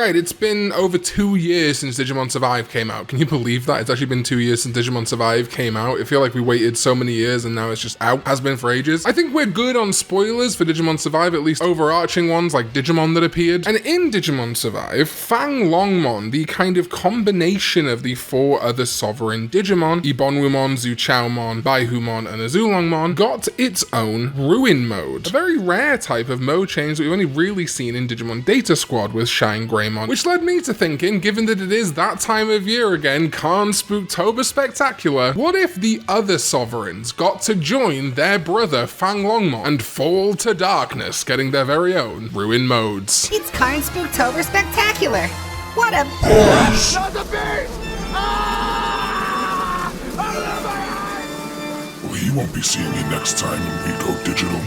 Alright, it's been over 2 years since Digimon Survive came out. Can you believe that? It's actually been 2 years since Digimon Survive came out. I feel like we waited so many years and now it's just out. Has been for ages. I think we're good on spoilers for Digimon Survive, at least overarching ones like Digimon that appeared. And in Digimon Survive, Fanglongmon, the kind of combination of the 4 other sovereign Digimon, Ebonwumon, Zhuqiaomon, Baihumon, and Azulongmon, got its own Ruin Mode. A very rare type of mode change that we've only really seen in Digimon Data Squad with Shine Greymon, which led me to thinking, given that it is that time of year again, Karn Spooktober Spectacular, what if the other sovereigns got to join their brother Fanglongmon and fall to darkness, getting their very own Ruin Modes? It's Karn Spooktober Spectacular! What a Not the beast! Ah! Out of my eyes! Well, you won't be seeing me next time when we go digital.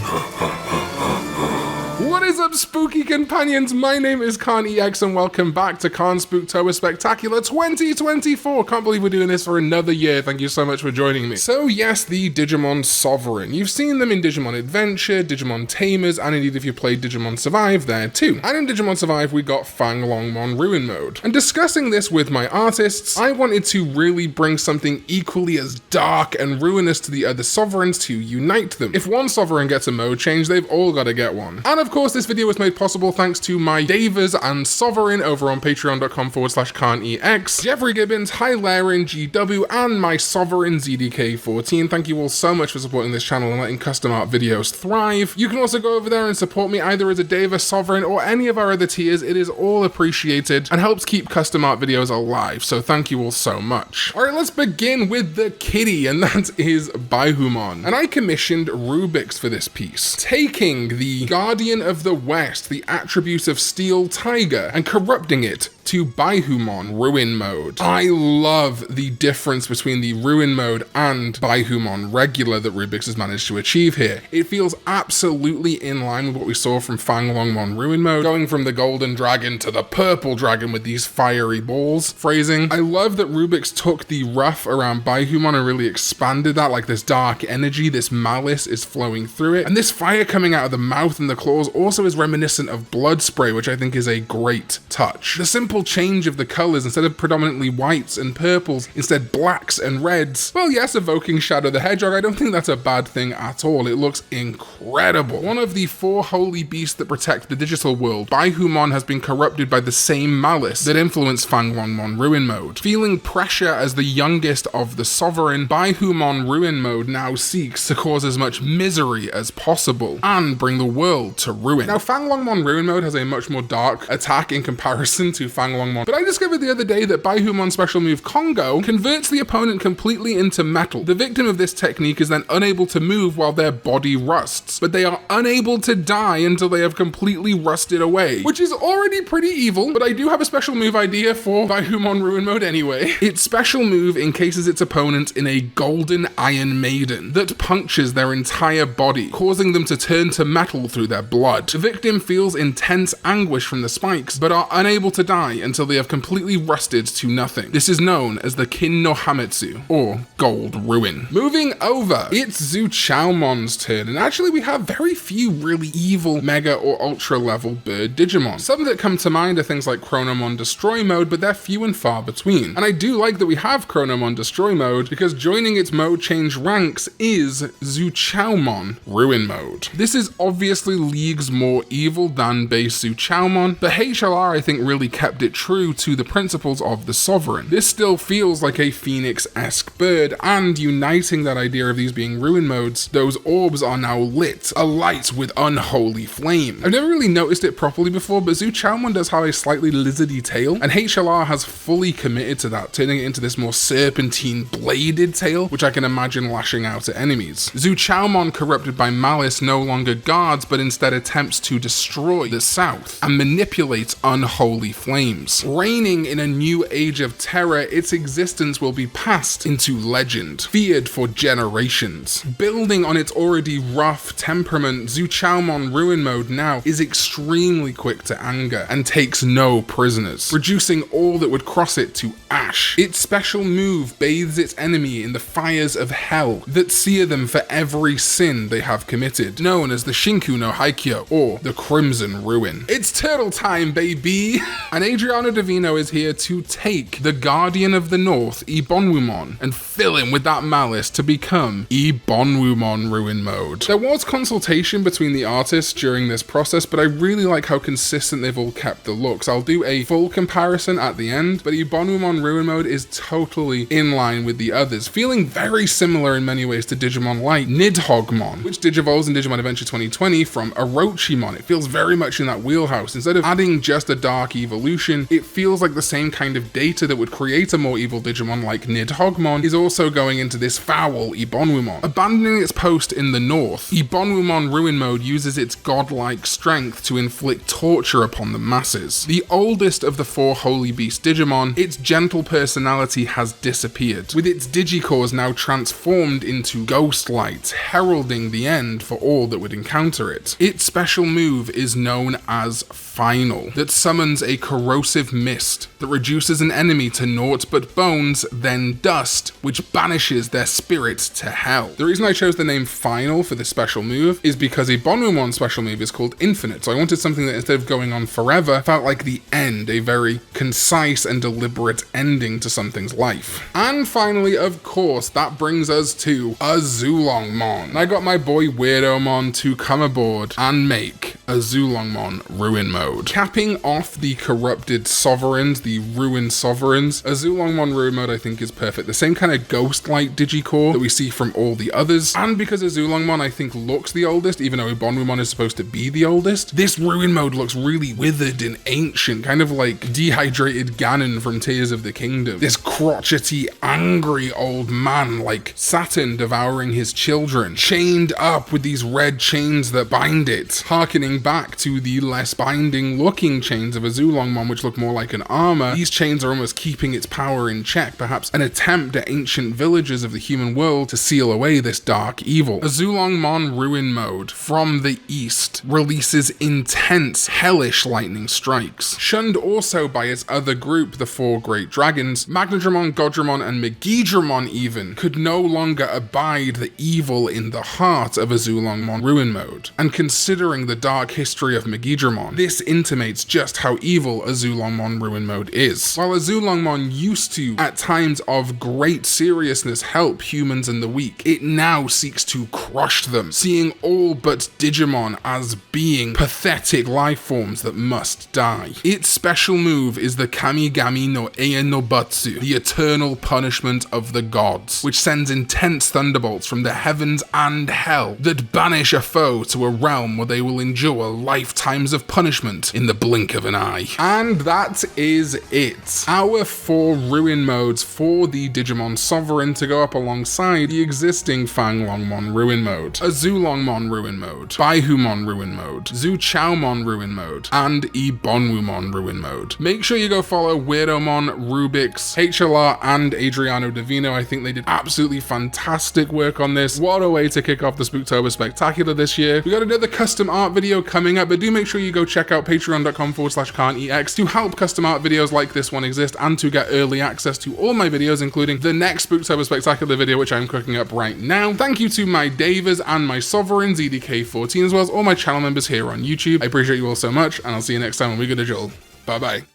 What is up, spooky companions? My name is Karn EX and welcome back to Karn Spooktober Spectacular 2024. Can't believe we're doing this for another year. Thank you so much for joining me. So yes, the Digimon Sovereign. You've seen them in Digimon Adventure, Digimon Tamers, and indeed if you played Digimon Survive there too. And in Digimon Survive, we got Fanglongmon Ruin Mode. And discussing this with my artists, I wanted to really bring something equally as dark and ruinous to the other sovereigns to unite them. If one sovereign gets a mode change, they've all got to get one. And of course, this video was made possible thanks to my Davers and Sovereign over on patreon.com/Karn EX, Jeffrey Gibbons, Hilarion, GW, and my Sovereign ZDK14. Thank you all so much for supporting this channel and letting custom art videos thrive. You can also go over there and support me either as a Daver, Sovereign, or any of our other tiers. It is all appreciated and helps keep custom art videos alive, so thank you all so much. Alright, let's begin with the kitty, and that is Baihumon. And I commissioned Rubix for this piece, taking the Guardian of the West, the attribute of Steel Tiger, and corrupting it to Baihumon Ruin Mode. I love the difference between the Ruin Mode and Baihumon Regular that Rubix has managed to achieve here. It feels absolutely in line with what we saw from Fanglongmon Ruin Mode, going from the golden dragon to the purple dragon with these fiery balls. Phrasing. I love that Rubix took the rough around Baihumon and really expanded that, like this dark energy, this malice is flowing through it, and this fire coming out of the mouth and the claws also is reminiscent of blood spray, which I think is a great touch. The simple change of the colors, instead of predominantly whites and purples, instead blacks and reds. Well, yes, evoking Shadow the Hedgehog, I don't think that's a bad thing at all. It looks incredible. One of the 4 holy beasts that protect the digital world, Baihumon has been corrupted by the same malice that influenced Fanglongmon Ruin Mode. Feeling pressure as the youngest of the Sovereign, Baihumon Ruin Mode now seeks to cause as much misery as possible and bring the world to ruin. Now, Fanglongmon Ruin Mode has a much more dark attack in comparison to Fanglongmon, but I discovered the other day that Baihumon's special move Congo converts the opponent completely into metal. The victim of this technique is then unable to move while their body rusts, but they are unable to die until they have completely rusted away, which is already pretty evil, but I do have a special move idea for Baihumon Ruin Mode anyway. Its special move encases its opponent in a golden Iron Maiden that punctures their entire body, causing them to turn to metal through their blood. The victim feels intense anguish from the spikes, but are unable to die until they have completely rusted to nothing. This is known as the Kin no Hametsu, or Gold Ruin. Moving over, it's Zhuqiaomon's turn, and actually we have very few really evil Mega or Ultra level bird Digimon. Some that come to mind are things like Chronomon Destroy Mode, but they're few and far between. And I do like that we have Chronomon Destroy Mode, because joining its mode change ranks is Zhuqiaomon Ruin Mode. This is obviously leagues more evil than base Zhuqiaomon, but HLR I think really kept it true to the principles of the Sovereign. This still feels like a Phoenix-esque bird, and uniting that idea of these being Ruin Modes, those orbs are now lit, alight with unholy flame. I've never really noticed it properly before, but Zhuqiaomon does have a slightly lizardy tail, and HLR has fully committed to that, turning it into this more serpentine bladed tail, which I can imagine lashing out at enemies. Zhuqiaomon, corrupted by malice, no longer guards, but instead attempts to destroy the south and manipulate unholy flames. Reigning in a new age of terror, its existence will be passed into legend, feared for generations. Building on its already rough temperament, Zhuqiaomon Ruin Mode now is extremely quick to anger and takes no prisoners, reducing all that would cross it to ash. Its special move bathes its enemy in the fires of hell that sear them for every sin they have committed, known as the Shinku no Haikyo, or the Crimson Ruin. It's turtle time, baby! And Adriano Divino is here to take the Guardian of the North, Ebonwumon, and fill him with that malice to become Ebonwumon Ruin Mode. There was consultation between the artists during this process, but I really like how consistent they've all kept the looks. I'll do a full comparison at the end, but Ebonwumon Ruin Mode is totally in line with the others, feeling very similar in many ways to Digimon like Nidhoggmon, which digivolves in Digimon Adventure 2020 from Orochimon. It feels very much in that wheelhouse. Instead of adding just a dark evolution, it feels like the same kind of data that would create a more evil Digimon like Nidhoggmon is also going into this foul Ebonwumon. Abandoning its post in the north, Ebonwumon Ruin Mode uses its godlike strength to inflict torture upon the masses. The oldest of the 4 Holy Beast Digimon, its gentle personality has disappeared, with its Digicores now transformed into ghost lights, heralding the end for all that would encounter it. Its special move is known as Final, that summons a corrosive mist that reduces an enemy to naught but bones, then dust, which banishes their spirit to hell. The reason I chose the name Final for this special move is because Ebonwumon's special move is called Infinite, so I wanted something that instead of going on forever, felt like the end, a very concise and deliberate ending to something's life. And finally, of course, that brings us to Azulongmon. I got my boy Weirdomon to come aboard and make Azulongmon Ruin Mode. Capping off the corrupted sovereigns, the ruined sovereigns, Azulongmon Ruin Mode I think is perfect. The same kind of ghost-like Digicore that we see from all the others, and because Azulongmon I think looks the oldest, even though Ebonwumon is supposed to be the oldest, this Ruin Mode looks really withered and ancient, kind of like dehydrated Ganon from Tears of the Kingdom. This crotchety, angry old man like Saturn devouring his children, chained up with these red chains that bind it, harkening back to the less binding looking chains of Azulongmon, which look more like an armor. These chains are almost keeping its power in check, perhaps an attempt at ancient villages of the human world to seal away this dark evil. Azulongmon Ruin Mode from the east releases intense, hellish lightning strikes. Shunned also by its other group, the 4 great dragons, Magnadramon, Godramon, and Megidramon even could no longer abide the evil in the heart of Azulongmon Ruin Mode. And considering the dark history of Megidramon, this intimates just how evil Azulongmon Ruin Mode is. While Azulongmon used to, at times of great seriousness, help humans and the weak, it now seeks to crush them, seeing all but Digimon as being pathetic life forms that must die. Its special move is the Kamigami no Eie no Butsu, the eternal punishment of the gods, which sends intense thunderbolts from the heavens and hell that banish a foe to a realm where they will endure lifetimes of punishment in the blink of an eye. And that is it. Our 4 Ruin Modes for the Digimon Sovereign to go up alongside the existing Fanglongmon Ruin Mode, Azulongmon Ruin Mode, Baihumon Ruin Mode, Zhuqiaomon Ruin Mode, and Ebonwumon Ruin Mode. Make sure you go follow Weirdomon, Rubix, HLR, and Adriano Divino. I think they did absolutely fantastic work on this. What a way to kick off the Spooktober Spectacular this year. We got another custom art video coming up, but do make sure you go check out patreon.com/Karn EX to help custom art videos like this one exist and to get early access to all my videos, including the next Spooktober Spectacular video, which I'm cooking up right now. Thank you to my Davers and my Sovereigns, EDK14, as well as all my channel members here on YouTube. I appreciate you all so much, and I'll see you next time when we go digital. Bye bye.